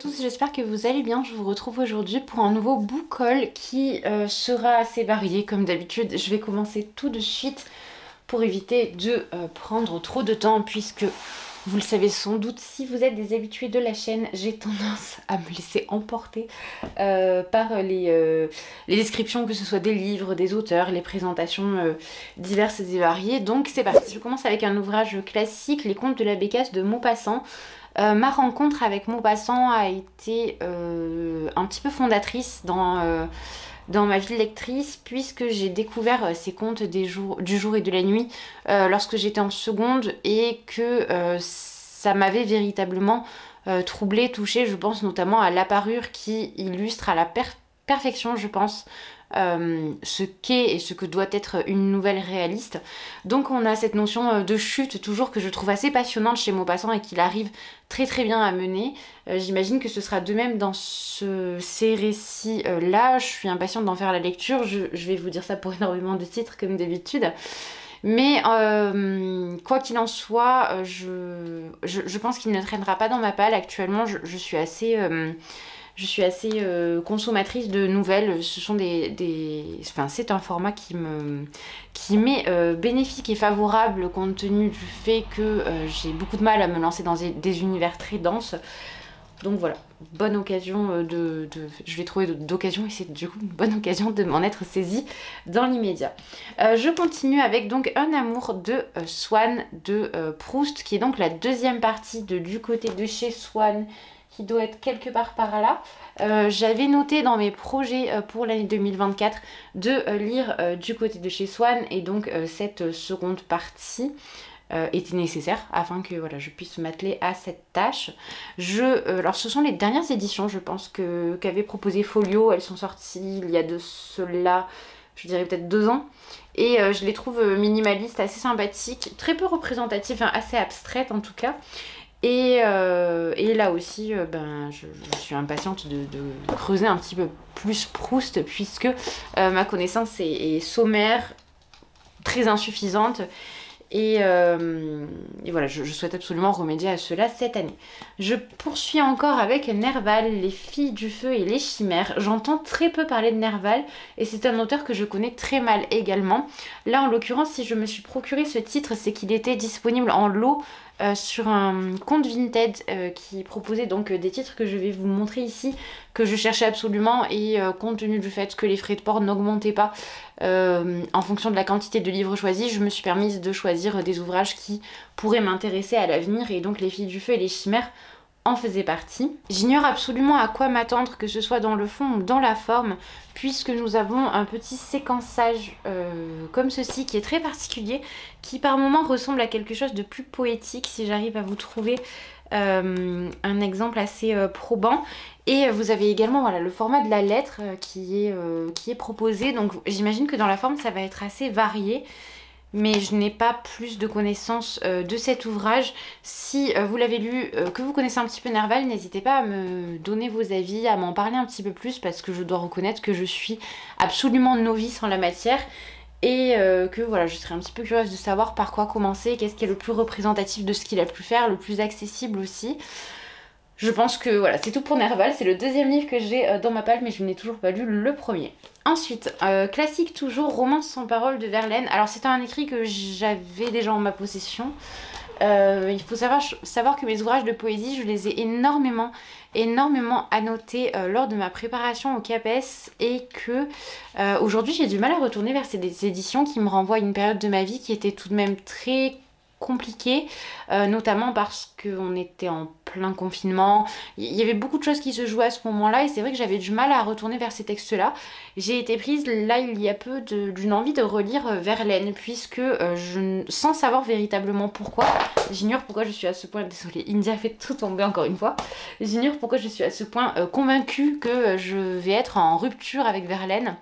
tous, j'espère que vous allez bien. Je vous retrouve aujourd'hui pour un nouveau book haul qui sera assez varié comme d'habitude. Je vais commencer tout de suite pour éviter de prendre trop de temps puisque vous le savez sans doute, si vous êtes des habitués de la chaîne, j'ai tendance à me laisser emporter par les descriptions, que ce soit des livres, des auteurs, les présentations diverses et variées. Donc c'est parti, je commence avec un ouvrage classique, Les Contes de la Bécasse de Maupassant. Ma rencontre avec Maupassant a été un petit peu fondatrice dans ma vie de lectrice, puisque j'ai découvert ces contes du jour et de la nuit lorsque j'étais en seconde et que ça m'avait véritablement troublée, touchée. Je pense notamment à l'apparure qui illustre à la perfection, je pense, ce qu'est et ce que doit être une nouvelle réaliste. Donc on a cette notion de chute toujours que je trouve assez passionnante chez Maupassant et qu'il arrive très très bien à mener. J'imagine que ce sera de même dans ces récits là. Je suis impatiente d'en faire la lecture. Je vais vous dire ça pour énormément de titres comme d'habitude. Mais quoi qu'il en soit, je pense qu'il ne traînera pas dans ma palle. Actuellement, je suis assez consommatrice de nouvelles. Ce sont enfin, c'est un format qui m'est bénéfique et favorable compte tenu du fait que j'ai beaucoup de mal à me lancer dans des univers très denses. Donc voilà, bonne occasion je vais trouver d'occasion et c'est du coup une bonne occasion de m'en être saisie dans l'immédiat. Je continue avec donc Un amour de Swann de Proust, qui est donc la deuxième partie de Du côté de chez Swann, qui doit être quelque part par là. J'avais noté dans mes projets pour l'année 2024 de lire Du côté de chez Swann, et donc cette seconde partie était nécessaire afin que voilà, je puisse m'atteler à cette tâche. Alors ce sont les dernières éditions, je pense, qu'avait proposé Folio. Elles sont sorties il y a de cela, je dirais peut-être 2 ans. Et je les trouve minimalistes, assez sympathiques, très peu représentatives, hein, assez abstraites en tout cas. Et là aussi, je suis impatiente de creuser un petit peu plus Proust, puisque ma connaissance est sommaire, très insuffisante. Et voilà, je souhaite absolument remédier à cela cette année. Je poursuis encore avec Nerval, Les filles du feu et les chimères. J'entends très peu parler de Nerval et c'est un auteur que je connais très mal également. Là, en l'occurrence, si je me suis procuré ce titre, c'est qu'il était disponible en lot sur un compte Vinted qui proposait donc des titres que je vais vous montrer ici, que je cherchais absolument, et compte tenu du fait que les frais de port n'augmentaient pas en fonction de la quantité de livres choisis, je me suis permise de choisir des ouvrages qui pourraient m'intéresser à l'avenir, et donc Les filles du feu et les chimères en faisait partie. J'ignore absolument à quoi m'attendre, que ce soit dans le fond ou dans la forme, puisque nous avons un petit séquençage comme ceci qui est très particulier, qui par moments ressemble à quelque chose de plus poétique, si j'arrive à vous trouver un exemple assez probant. Et vous avez également voilà, le format de la lettre qui est proposé, donc j'imagine que dans la forme ça va être assez varié. Mais je n'ai pas plus de connaissances de cet ouvrage. Si vous l'avez lu, que vous connaissez un petit peu Nerval, n'hésitez pas à me donner vos avis, à m'en parler un petit peu plus, parce que je dois reconnaître que je suis absolument novice en la matière, et que voilà, je serais un petit peu curieuse de savoir par quoi commencer, qu'est-ce qui est le plus représentatif de ce qu'il a pu faire, le plus accessible aussi. Je pense que voilà, c'est tout pour Nerval. C'est le deuxième livre que j'ai dans ma palle, mais je n'ai toujours pas lu le premier. Ensuite, classique toujours, Romance sans parole de Verlaine. Alors c'est un écrit que j'avais déjà en ma possession. Il faut savoir que mes ouvrages de poésie, je les ai énormément annotés lors de ma préparation au CAPES, et que aujourd'hui j'ai du mal à retourner vers ces éditions qui me renvoient à une période de ma vie qui était tout de même très compliqué, notamment parce qu'on était en plein confinement, il y avait beaucoup de choses qui se jouaient à ce moment-là, et c'est vrai que j'avais du mal à retourner vers ces textes-là. J'ai été prise là il y a peu d'une envie de relire Verlaine, puisque sans savoir véritablement pourquoi, j'ignore pourquoi je suis à ce point, désolée, India fait tout tomber encore une fois, j'ignore pourquoi je suis à ce point convaincue que je vais être en rupture avec Verlaine.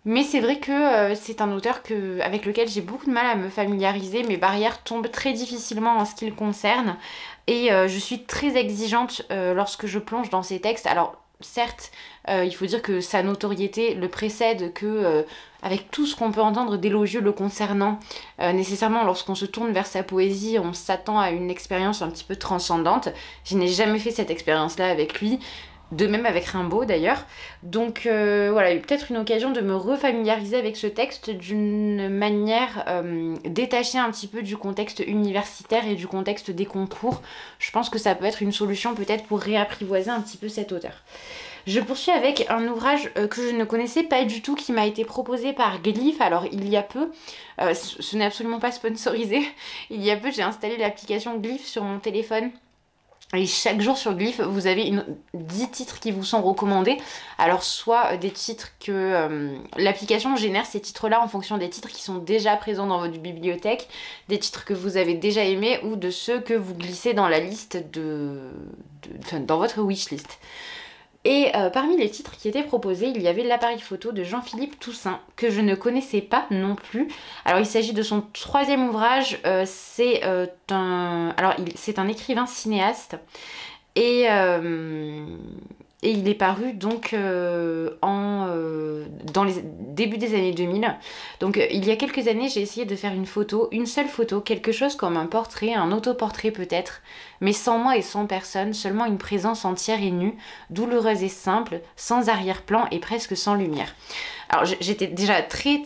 Mais c'est vrai que c'est un auteur avec lequel j'ai beaucoup de mal à me familiariser. Mes barrières tombent très difficilement en ce qui le concerne. Et je suis très exigeante lorsque je plonge dans ces textes. Alors certes, il faut dire que sa notoriété le précède, que avec tout ce qu'on peut entendre d'élogieux le concernant, nécessairement lorsqu'on se tourne vers sa poésie, on s'attend à une expérience un petit peu transcendante. Je n'ai jamais fait cette expérience-là avec lui. De même avec Rimbaud d'ailleurs. Donc voilà, il y a eu peut-être une occasion de me refamiliariser avec ce texte d'une manière détachée un petit peu du contexte universitaire et du contexte des concours. Je pense que ça peut être une solution peut-être pour réapprivoiser un petit peu cet auteur. Je poursuis avec un ouvrage que je ne connaissais pas du tout, qui m'a été proposé par Glyph. Alors il y a peu, ce n'est absolument pas sponsorisé, il y a peu j'ai installé l'application Glyph sur mon téléphone. Et chaque jour sur Glyph, vous avez 10 titres qui vous sont recommandés. Alors soit des titres que l'application génère ces titres-là en fonction des titres qui sont déjà présents dans votre bibliothèque, des titres que vous avez déjà aimés ou de ceux que vous glissez dans la liste enfin, dans votre wishlist. Et parmi les titres qui étaient proposés, il y avait l'appareil photo de Jean-Philippe Toussaint, que je ne connaissais pas non plus. Alors il s'agit de son 3e ouvrage, c'est un écrivain cinéaste, et il est paru donc dans les débuts des années 2000. Donc il y a quelques années, j'ai essayé de faire une photo, une seule photo, quelque chose comme un portrait, un autoportrait peut-être, mais sans moi et sans personne, seulement une présence entière et nue, douloureuse et simple, sans arrière-plan et presque sans lumière. Alors j'étais déjà très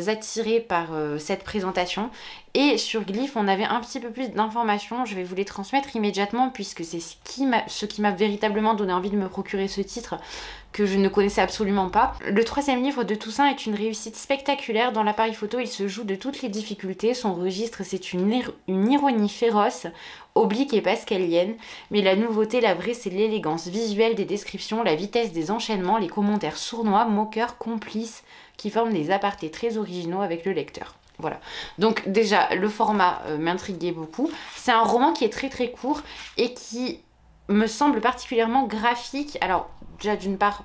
attirée par cette présentation, et sur Glyph on avait un petit peu plus d'informations. Je vais vous les transmettre immédiatement puisque c'est ce qui m'a véritablement donné envie de me procurer ce titre que je ne connaissais absolument pas. Le 3e livre de Toussaint est une réussite spectaculaire. Dans l'appareil photo, il se joue de toutes les difficultés. Son registre, c'est une ironie féroce, oblique et pascalienne. Mais la nouveauté, la vraie, c'est l'élégance visuelle des descriptions, la vitesse des enchaînements, les commentaires sournois, moqueurs, complices, qui forment des apartés très originaux avec le lecteur. Voilà. Donc déjà, le format m'intriguait beaucoup. C'est un roman qui est très court et qui me semble particulièrement graphique. Alors déjà d'une part,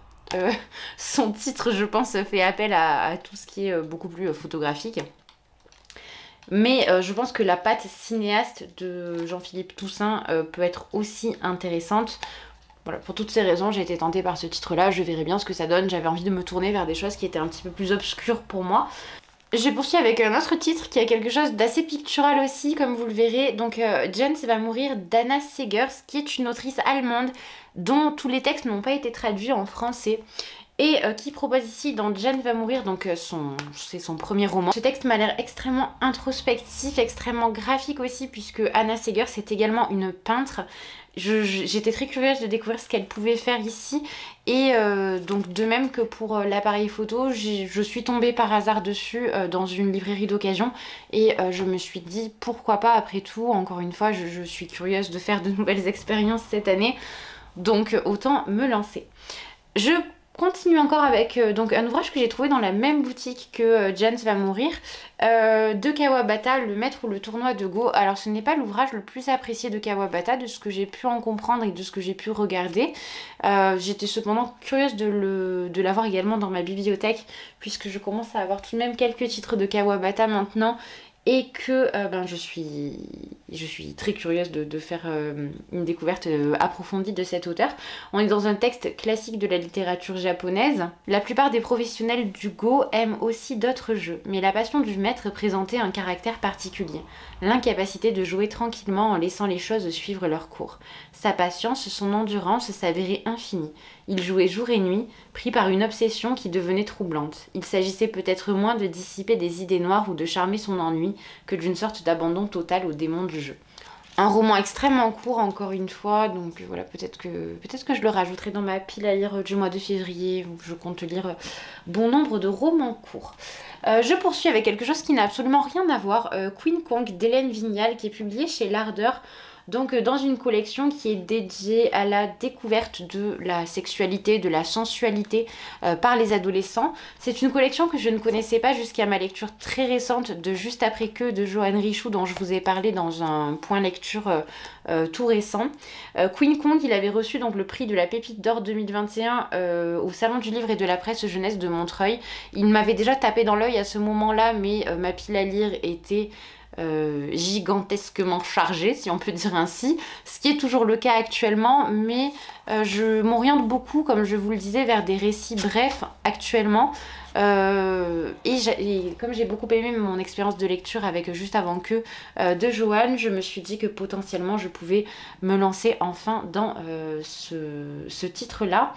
son titre je pense fait appel à tout ce qui est beaucoup plus photographique. Mais je pense que la patte cinéaste de Jean-Philippe Toussaint peut être aussi intéressante. Voilà, pour toutes ces raisons, j'ai été tentée par ce titre-là. Je verrai bien ce que ça donne. J'avais envie de me tourner vers des choses qui étaient un petit peu plus obscures pour moi. Je poursuis avec un autre titre qui a quelque chose d'assez pictural aussi, comme vous le verrez. Donc Jane va mourir d'Anna Segers, qui est une autrice allemande dont tous les textes n'ont pas été traduits en français. Et qui propose ici dans Jane va mourir, donc c'est son premier roman. Ce texte m'a l'air extrêmement introspectif, extrêmement graphique aussi, puisque Anna Segers est également une peintre. J'étais très curieuse de découvrir ce qu'elle pouvait faire ici, et donc de même que pour l'appareil photo, je suis tombée par hasard dessus dans une librairie d'occasion, et je me suis dit pourquoi pas, après tout, encore une fois je suis curieuse de faire de nouvelles expériences cette année, donc autant me lancer. Je continue encore avec donc un ouvrage que j'ai trouvé dans la même boutique que Jane va mourir, de Kawabata, Le Maître ou le Tournoi de Go. Alors ce n'est pas l'ouvrage le plus apprécié de Kawabata, de ce que j'ai pu en comprendre et de ce que j'ai pu regarder. J'étais cependant curieuse de l'avoir également dans ma bibliothèque, puisque je commence à avoir tout de même quelques titres de Kawabata maintenant, et que je suis très curieuse de faire une découverte approfondie de cet auteur. On est dans un texte classique de la littérature japonaise. La plupart des professionnels du Go aiment aussi d'autres jeux, mais la passion du maître présentait un caractère particulier. L'incapacité de jouer tranquillement en laissant les choses suivre leur cours. Sa patience, son endurance s'avéraient infinies. Il jouait jour et nuit, pris par une obsession qui devenait troublante. Il s'agissait peut-être moins de dissiper des idées noires ou de charmer son ennui que d'une sorte d'abandon total au démon du jeu. Un roman extrêmement court encore une fois, donc voilà, peut-être que je le rajouterai dans ma pile à lire du mois de février, où je compte lire bon nombre de romans courts. Je poursuis avec quelque chose qui n'a absolument rien à voir, Queen Kong d'Hélène Vignal, qui est publié chez L'Ardeur. Donc dans une collection qui est dédiée à la découverte de la sexualité, de la sensualité par les adolescents. C'est une collection que je ne connaissais pas jusqu'à ma lecture très récente de Juste après que de Joanne Richoux, dont je vous ai parlé dans un point lecture tout récent. Queen Kong, il avait reçu donc le prix de la Pépite d'Or 2021 au Salon du Livre et de la Presse Jeunesse de Montreuil. Il m'avait déjà tapé dans l'œil à ce moment-là, mais ma pile à lire était gigantesquement chargé, si on peut dire ainsi, ce qui est toujours le cas actuellement, mais je m'oriente beaucoup, comme je vous le disais, vers des récits brefs actuellement. Et comme j'ai beaucoup aimé mon expérience de lecture avec Juste avant que de Joanne, je me suis dit que potentiellement je pouvais me lancer enfin dans ce titre-là.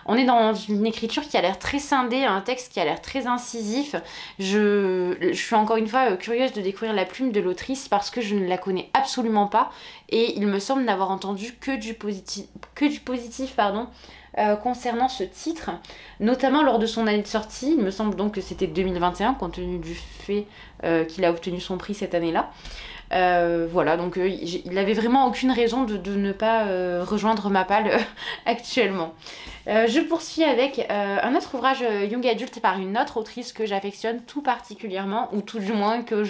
On est dans une écriture qui a l'air très scindée, un texte qui a l'air très incisif. Je suis encore une fois curieuse de découvrir la plume de l'autrice parce que je ne la connais absolument pas et il me semble n'avoir entendu que du positif, pardon, concernant ce titre, notamment lors de son année de sortie. Il me semble donc que c'était 2021 compte tenu du fait qu'il a obtenu son prix cette année-là. Voilà, donc il avait vraiment aucune raison de ne pas rejoindre ma palle actuellement. Je poursuis avec un autre ouvrage young adulte par une autre autrice que j'affectionne tout particulièrement, ou tout du moins que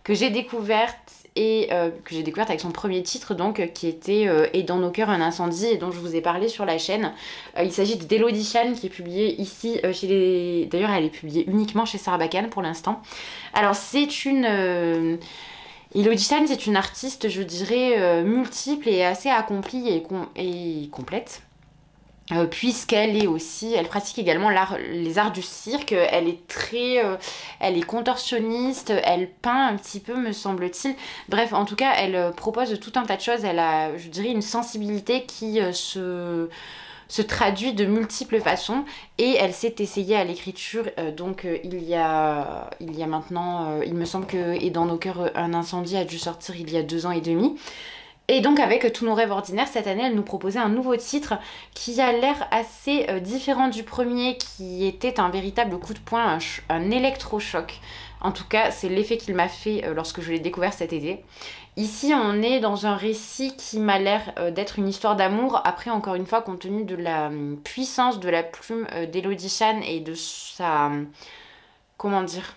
j'ai découverte et que j'ai découverte avec son premier titre, donc qui était Et dans nos cœurs un incendie, et dont je vous ai parlé sur la chaîne. Il s'agit d'Elodie Chan, qui est publiée ici chez les... D'ailleurs, elle est publiée uniquement chez Sarbacane pour l'instant. Alors, c'est une... Elodie Chan, c'est une artiste, je dirais, multiple et assez accomplie et complète. Puisqu'elle est aussi, elle pratique également les arts du cirque, elle est contorsionniste, elle peint un petit peu me semble-t-il. Bref, en tout cas, elle propose tout un tas de choses, elle a, je dirais, une sensibilité qui se traduit de multiples façons et elle s'est essayée à l'écriture il y a maintenant, il me semble que Et dans nos cœurs un incendie a dû sortir il y a 2 ans et demi. Et donc avec Tous nos rêves ordinaires, cette année, elle nous proposait un nouveau titre qui a l'air assez différent du premier, qui était un véritable coup de poing, un électrochoc. En tout cas, c'est l'effet qu'il m'a fait lorsque je l'ai découvert cet été. Ici, on est dans un récit qui m'a l'air d'être une histoire d'amour. Après, encore une fois, compte tenu de la puissance de la plume d'Elodie Chan et de sa... comment dire,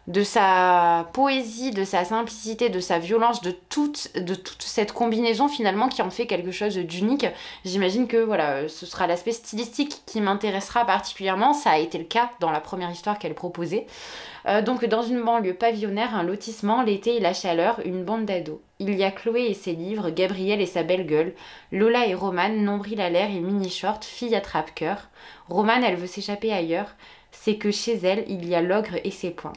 de sa poésie, de sa simplicité, de sa violence, de toute cette combinaison finalement qui en fait quelque chose d'unique. J'imagine que voilà, ce sera l'aspect stylistique qui m'intéressera particulièrement. Ça a été le cas dans la première histoire qu'elle proposait. Donc dans une banlieue pavillonnaire, un lotissement, l'été et la chaleur, une bande d'ados. Il y a Chloé et ses livres, Gabrielle et sa belle gueule, Lola et Romane, nombril à l'air et mini-short, fille attrape-cœur. Romane, elle veut s'échapper ailleurs, c'est que chez elle, il y a l'ogre et ses poings.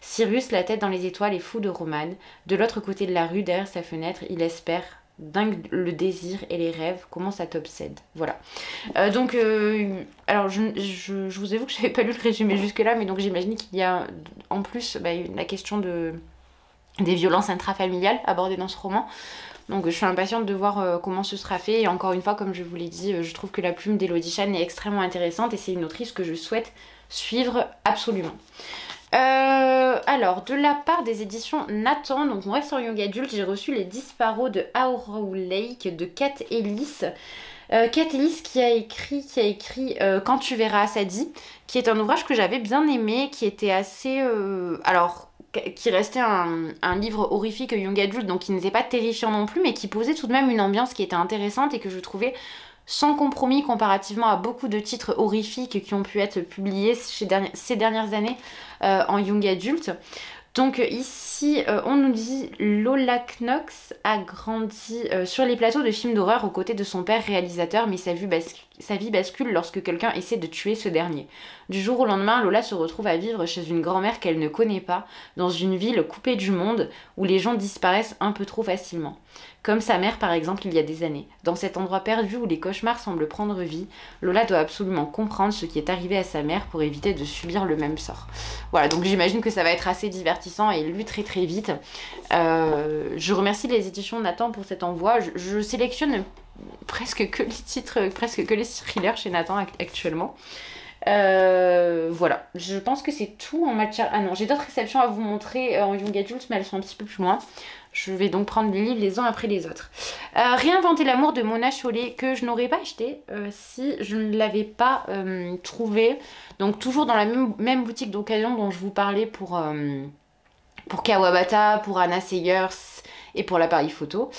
Cyrus, la tête dans les étoiles, est fou de Romane. De l'autre côté de la rue, derrière sa fenêtre, il espère, dingue le désir et les rêves, comment ça t'obsède. Voilà. Alors je vous avoue que je n'avais pas lu le résumé jusque-là, mais donc j'imagine qu'il y a en plus la question des violences intrafamiliales abordées dans ce roman. Donc je suis impatiente de voir comment ce sera fait. Et encore une fois, comme je vous l'ai dit, je trouve que la plume d'Elodie Chan est extrêmement intéressante et c'est une autrice que je souhaite suivre absolument. Alors, de la part des éditions Nathan, donc on reste en young adulte, j'ai reçu Les Disparos de Arrow Lake de Kat Ellis. Kat Ellis qui a écrit Quand tu verras Sadie, qui est un ouvrage que j'avais bien aimé, qui était assez... qui restait un livre horrifique young adulte, donc qui n'était pas terrifiant non plus, mais qui posait tout de même une ambiance qui était intéressante et que je trouvais sans compromis comparativement à beaucoup de titres horrifiques qui ont pu être publiés ces dernières années en young adulte. Donc ici, on nous dit Lola Knox a grandi sur les plateaux de films d'horreur aux côtés de son père réalisateur, mais sa vie bascule lorsque quelqu'un essaie de tuer ce dernier. Du jour au lendemain, Lola se retrouve à vivre chez une grand-mère qu'elle ne connaît pas, dans une ville coupée du monde où les gens disparaissent un peu trop facilement. Comme sa mère par exemple il y a des années. Dans cet endroit perdu où les cauchemars semblent prendre vie, Lola doit absolument comprendre ce qui est arrivé à sa mère pour éviter de subir le même sort. Voilà, donc j'imagine que ça va être assez divertissant et lu très très vite. Je remercie les éditions Nathan pour cet envoi. Je sélectionne presque que les titres, presque que les thrillers chez Nathan actuellement. Voilà, je pense que c'est tout en matière... Ah non, j'ai d'autres réceptions à vous montrer en young adult, mais elles sont un petit peu plus loin. Je vais donc prendre les livres les uns après les autres. Réinventer l'amour de Mona Chollet, que je n'aurais pas acheté si je ne l'avais pas trouvé. Donc toujours dans la même boutique d'occasion dont je vous parlais pour Kawabata, pour Anna Sayers et pour l'appareil photo.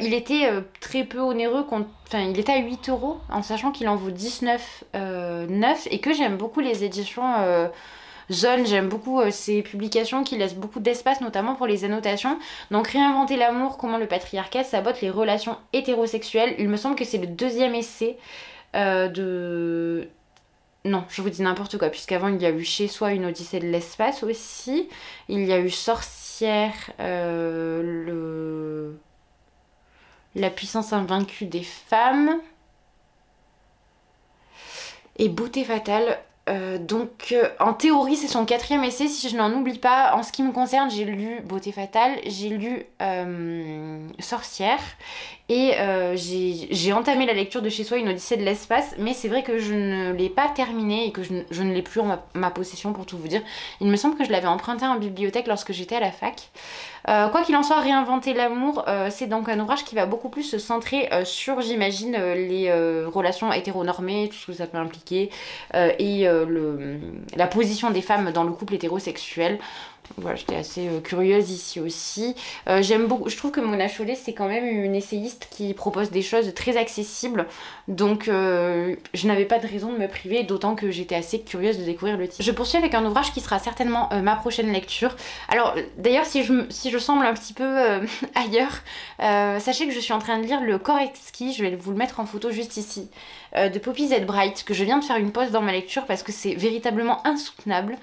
Il était très peu onéreux, enfin il était à 8 €, en sachant qu'il en vaut 19,9 et que j'aime beaucoup les éditions zone. J'aime beaucoup ces publications qui laissent beaucoup d'espace, notamment pour les annotations. Donc réinventer l'amour, comment le patriarcat sabote les relations hétérosexuelles. Il me semble que c'est le deuxième essai de... Non, je vous dis n'importe quoi, puisqu'avant il y a eu Chez soi une odyssée de l'espace aussi. Il y a eu Sorcière, la puissance invaincue des femmes. Et Beauté fatale. En théorie, c'est son 4e essai, si je n'en oublie pas. En ce qui me concerne, j'ai lu Beauté fatale, j'ai lu Sorcière, et j'ai entamé la lecture de Chez soi une odyssée de l'espace, mais c'est vrai que je ne l'ai pas terminée et que je ne l'ai plus en ma possession, pour tout vous dire. Il me semble que je l'avais emprunté en bibliothèque lorsque j'étais à la fac. Quoi qu'il en soit, Réinventer l'amour, c'est donc un ouvrage qui va beaucoup plus se centrer sur, j'imagine, les relations hétéronormées, tout ce que ça peut impliquer, et la position des femmes dans le couple hétérosexuel. Voilà, j'étais assez curieuse ici aussi. J'aime beaucoup, je trouve que Mona Chollet, c'est quand même une essayiste qui propose des choses très accessibles. Donc je n'avais pas de raison de me priver, d'autant que j'étais assez curieuse de découvrir le titre. Je poursuis avec un ouvrage qui sera certainement ma prochaine lecture. Alors d'ailleurs, si je semble un petit peu ailleurs, sachez que je suis en train de lire Le corps exquis, je vais vous le mettre en photo juste ici, de Poppy Z. Brite, que je viens de faire une pause dans ma lecture parce que c'est véritablement insoutenable.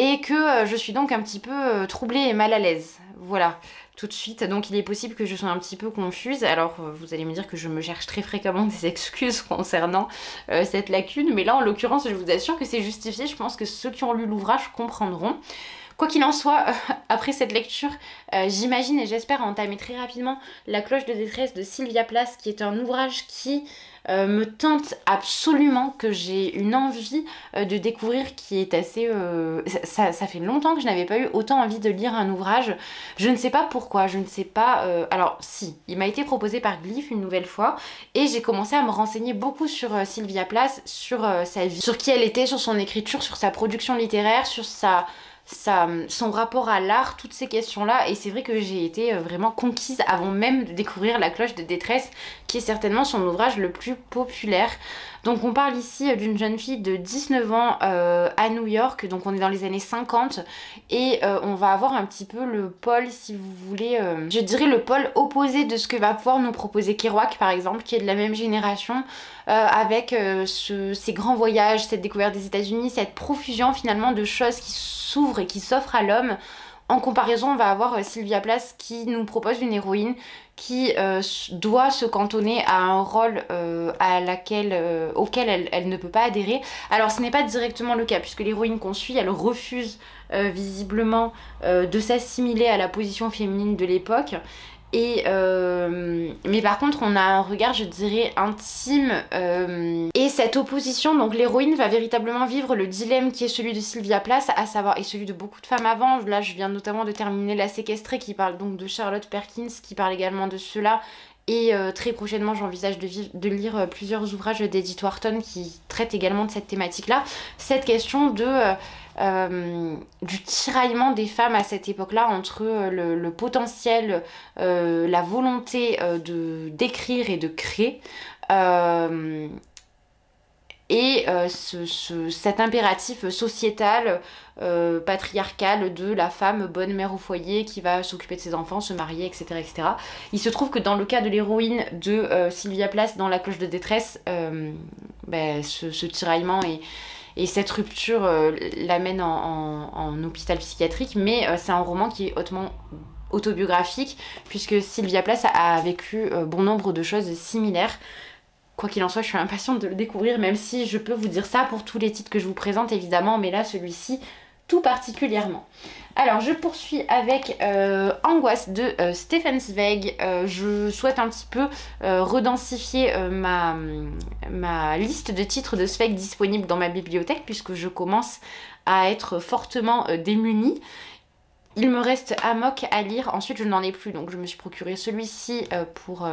Et que je suis donc un petit peu troublée et mal à l'aise. Voilà, tout de suite. Donc il est possible que je sois un petit peu confuse. Alors vous allez me dire que je me cherche très fréquemment des excuses concernant cette lacune. Mais là, en l'occurrence, je vous assure que c'est justifié. Je pense que ceux qui ont lu l'ouvrage comprendront. Quoi qu'il en soit, après cette lecture, j'imagine et j'espère entamer très rapidement La cloche de détresse de Sylvia Plath, qui est un ouvrage qui me tente absolument, que j'ai une envie de découvrir, qui est assez... ça fait longtemps que je n'avais pas eu autant envie de lire un ouvrage. Je ne sais pas pourquoi, je ne sais pas... Alors si, il m'a été proposé par Glyph une nouvelle fois, et j'ai commencé à me renseigner beaucoup sur Sylvia Plath, sur sa vie, sur qui elle était, sur son écriture, sur sa production littéraire, sur son rapport à l'art, toutes ces questions-là. Et c'est vrai que j'ai été vraiment conquise avant même de découvrir La cloche de détresse, qui est certainement son ouvrage le plus populaire. Donc on parle ici d'une jeune fille de 19 ans à New York, donc on est dans les années 50, et on va avoir un petit peu le pôle, si vous voulez, je dirais le pôle opposé de ce que va pouvoir nous proposer Kerouac par exemple, qui est de la même génération, avec ces grands voyages, cette découverte des États-Unis, cette profusion finalement de choses qui s'ouvrent et qui s'offrent à l'homme. En comparaison, on va avoir Sylvia Plath qui nous propose une héroïne qui doit se cantonner à un rôle auquel elle ne peut pas adhérer. Alors ce n'est pas directement le cas, puisque l'héroïne qu'on suit, elle refuse visiblement de s'assimiler à la position féminine de l'époque. Mais par contre on a un regard, je dirais, intime, et cette opposition, donc l'héroïne va véritablement vivre le dilemme qui est celui de Sylvia Plath, à savoir, et celui de beaucoup de femmes avant. Là je viens notamment de terminer La séquestrée, qui parle donc de Charlotte Perkins, qui parle également de cela. Et très prochainement, j'envisage de lire plusieurs ouvrages d'Edith Wharton qui traitent également de cette thématique-là. Cette question du tiraillement des femmes à cette époque-là entre le potentiel, la volonté d'écrire et de créer, et cet impératif sociétal, patriarcal de la femme bonne mère au foyer qui va s'occuper de ses enfants, se marier, etc., etc. Il se trouve que dans le cas de l'héroïne de Sylvia Plath dans La cloche de détresse, ce tiraillement et cette rupture l'amène en hôpital psychiatrique, mais c'est un roman qui est hautement autobiographique, puisque Sylvia Plath a vécu bon nombre de choses similaires. Quoi qu'il en soit, je suis impatiente de le découvrir, même si je peux vous dire ça pour tous les titres que je vous présente évidemment, mais là celui-ci tout particulièrement. Alors je poursuis avec Angoisse de Stefan Zweig. Je souhaite un petit peu redensifier ma liste de titres de Zweig disponibles dans ma bibliothèque, puisque je commence à être fortement démunie. Il me reste Amok à lire, ensuite je n'en ai plus, donc je me suis procuré celui-ci pour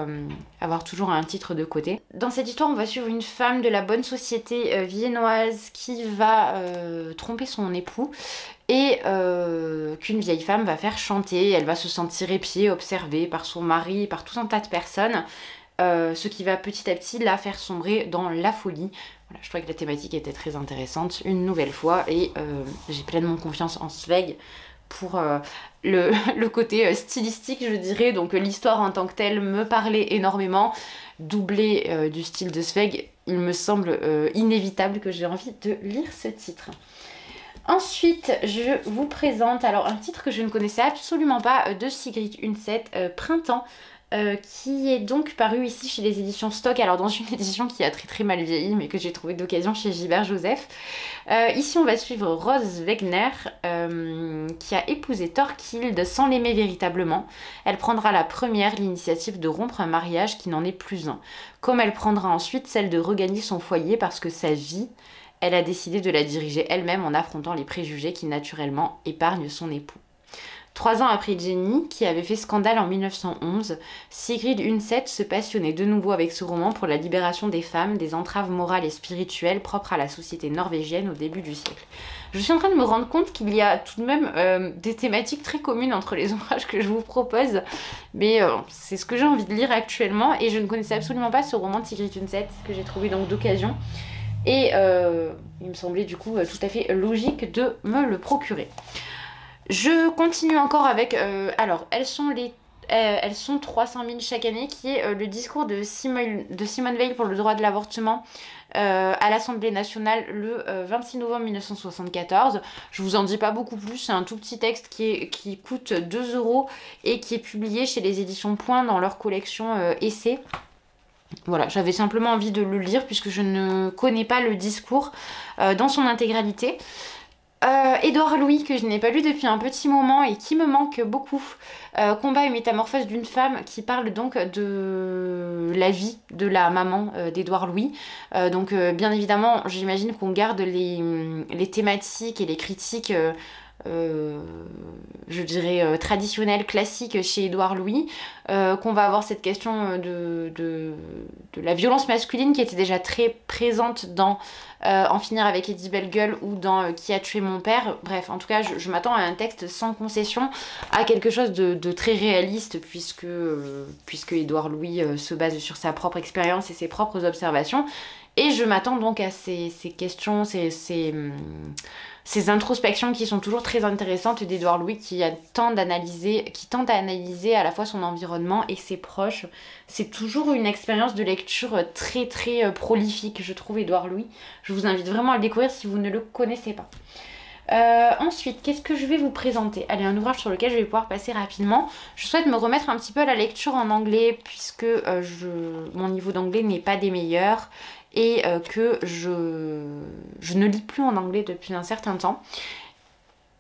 avoir toujours un titre de côté. Dans cette histoire, on va suivre une femme de la bonne société viennoise qui va tromper son époux et qu'une vieille femme va faire chanter. Elle va se sentir épiée, observée par son mari, par tout un tas de personnes. ce qui va petit à petit la faire sombrer dans la folie. Voilà, je trouvais que la thématique était très intéressante une nouvelle fois et j'ai pleinement confiance en Zweig pour le côté stylistique, je dirais. Donc l'histoire en tant que telle me parlait énormément. Doublé du style de Zweig, il me semble inévitable que j'ai envie de lire ce titre. Ensuite, je vous présente alors un titre que je ne connaissais absolument pas de Sigrid Undset, Printemps, qui est donc paru ici chez les éditions Stock, alors dans une édition qui a très mal vieilli mais que j'ai trouvé d'occasion chez Gilbert Joseph. Ici on va suivre Rose Wegner qui a épousé Thorkild sans l'aimer véritablement. Elle prendra la première l'initiative de rompre un mariage qui n'en est plus un, comme elle prendra ensuite celle de regagner son foyer parce que sa vie, elle a décidé de la diriger elle-même en affrontant les préjugés qui naturellement épargnent son époux. 3 ans après Jenny, qui avait fait scandale en 1911, Sigrid Undset se passionnait de nouveau avec ce roman pour la libération des femmes, des entraves morales et spirituelles propres à la société norvégienne au début du siècle. Je suis en train de me rendre compte qu'il y a tout de même des thématiques très communes entre les ouvrages que je vous propose, mais c'est ce que j'ai envie de lire actuellement et je ne connaissais absolument pas ce roman de Sigrid Undset que j'ai trouvé donc d'occasion. Et il me semblait du coup tout à fait logique de me le procurer. Je continue encore avec... alors, elles sont 300 000 chaque année, qui est le discours de Simone Veil pour le droit de l'avortement à l'Assemblée nationale le 26 novembre 1974. Je vous en dis pas beaucoup plus, c'est un tout petit texte qui coûte 2 € et qui est publié chez les éditions Point dans leur collection Essai. Voilà, j'avais simplement envie de le lire puisque je ne connais pas le discours dans son intégralité. Édouard Louis, que je n'ai pas lu depuis un petit moment et qui me manque beaucoup. Combat et métamorphose d'une femme, qui parle donc de la vie de la maman d'Édouard Louis. Donc bien évidemment, j'imagine qu'on garde les thématiques et les critiques je dirais traditionnelle, classique chez Édouard Louis, qu'on va avoir cette question de la violence masculine qui était déjà très présente dans En finir avec Eddie Bellegueule ou dans Qui a tué mon père. Bref, en tout cas, je m'attends à un texte sans concession, à quelque chose de très réaliste puisque Édouard Louis se base sur sa propre expérience et ses propres observations. Et je m'attends donc à ces questions, ces introspections qui sont toujours très intéressantes d'Édouard Louis, qui tente à analyser à la fois son environnement et ses proches. C'est toujours une expérience de lecture très prolifique, je trouve, Édouard Louis. Je vous invite vraiment à le découvrir si vous ne le connaissez pas. Ensuite, qu'est-ce que je vais vous présenter? Allez, un ouvrage sur lequel je vais pouvoir passer rapidement. Je souhaite me remettre un petit peu à la lecture en anglais puisque mon niveau d'anglais n'est pas des meilleurs et que je ne lis plus en anglais depuis un certain temps.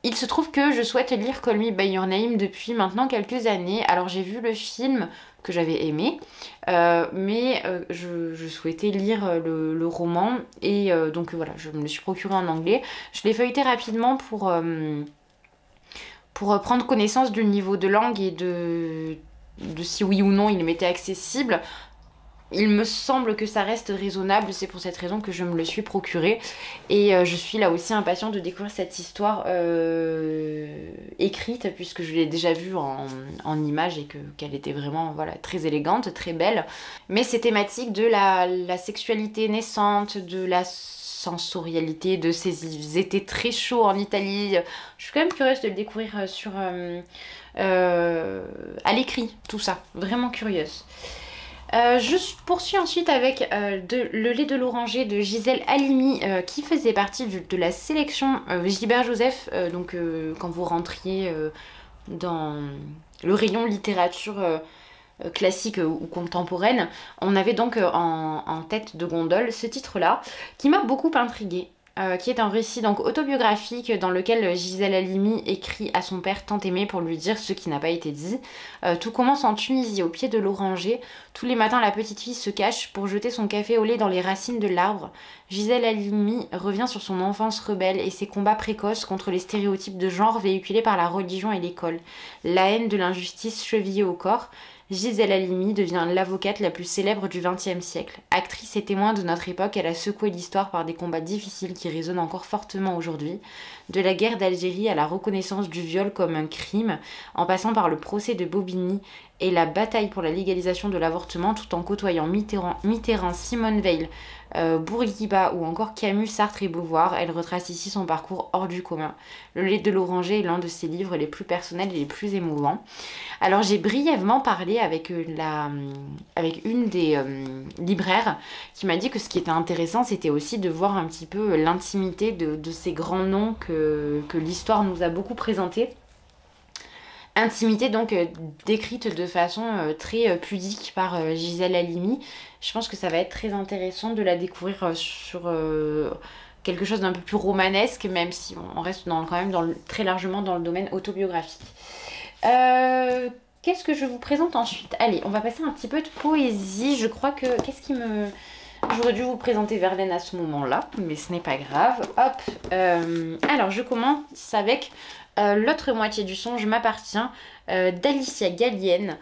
Il se trouve que je souhaite lire Call Me By Your Name depuis maintenant quelques années. Alors j'ai vu le film que j'avais aimé, mais je souhaitais lire le roman et donc voilà, je me le suis procuré en anglais. Je l'ai feuilleté rapidement pour prendre connaissance du niveau de langue et de si oui ou non il m'était accessible. Il me semble que ça reste raisonnable, c'est pour cette raison que je me le suis procuré. Et je suis là aussi impatiente de découvrir cette histoire écrite, puisque je l'ai déjà vue en images et qu'elle était vraiment voilà, très élégante, très belle. Mais ces thématiques de la sexualité naissante, de la sensorialité, de ces étés très chauds en Italie, je suis quand même curieuse de le découvrir à l'écrit, tout ça, vraiment curieuse. Je poursuis ensuite avec Le lait de l'oranger de Gisèle Halimi qui faisait partie de la sélection Gilbert Joseph. Donc quand vous rentriez dans le rayon littérature classique ou contemporaine, on avait donc en tête de gondole ce titre-là qui m'a beaucoup intriguée. Qui est un récit donc autobiographique dans lequel Gisèle Halimi écrit à son père tant aimé pour lui dire ce qui n'a pas été dit. Tout commence en Tunisie, au pied de l'oranger. Tous les matins, la petite fille se cache pour jeter son café au lait dans les racines de l'arbre. Gisèle Halimi revient sur son enfance rebelle et ses combats précoces contre les stéréotypes de genre véhiculés par la religion et l'école. La haine de l'injustice chevillée au corps. Gisèle Halimi devient l'avocate la plus célèbre du XXe siècle. Actrice et témoin de notre époque, elle a secoué l'histoire par des combats difficiles qui résonnent encore fortement aujourd'hui. De la guerre d'Algérie à la reconnaissance du viol comme un crime, en passant par le procès de Bobigny, et la bataille pour la légalisation de l'avortement tout en côtoyant Mitterrand, Simone Veil, Bourguiba ou encore Camus, Sartre et Beauvoir. Elle retrace ici son parcours hors du commun. Le lait de l'oranger est l'un de ses livres les plus personnels et les plus émouvants. Alors j'ai brièvement parlé avec une des libraires qui m'a dit que ce qui était intéressant c'était aussi de voir un petit peu l'intimité de ces grands noms que l'histoire nous a beaucoup présentés. Intimité donc décrite de façon très pudique par Gisèle Halimi. Je pense que ça va être très intéressant de la découvrir sur quelque chose d'un peu plus romanesque, même si on reste quand même très largement dans le domaine autobiographique. Qu'est-ce que je vous présente ensuite? Allez, on va passer un petit peu de poésie. Je crois que... J'aurais dû vous présenter Verlaine à ce moment-là, mais ce n'est pas grave. Hop. Alors, je commence avec L'autre moitié du songe m'appartient d'Alicia Gallienne,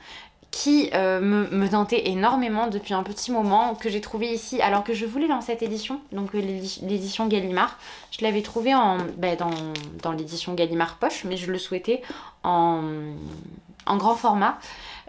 qui me tentait énormément depuis un petit moment, que j'ai trouvé ici, alors que je voulais dans cette édition, donc l'édition Gallimard. Je l'avais trouvé dans l'édition Gallimard Poche, mais je le souhaitais en grand format.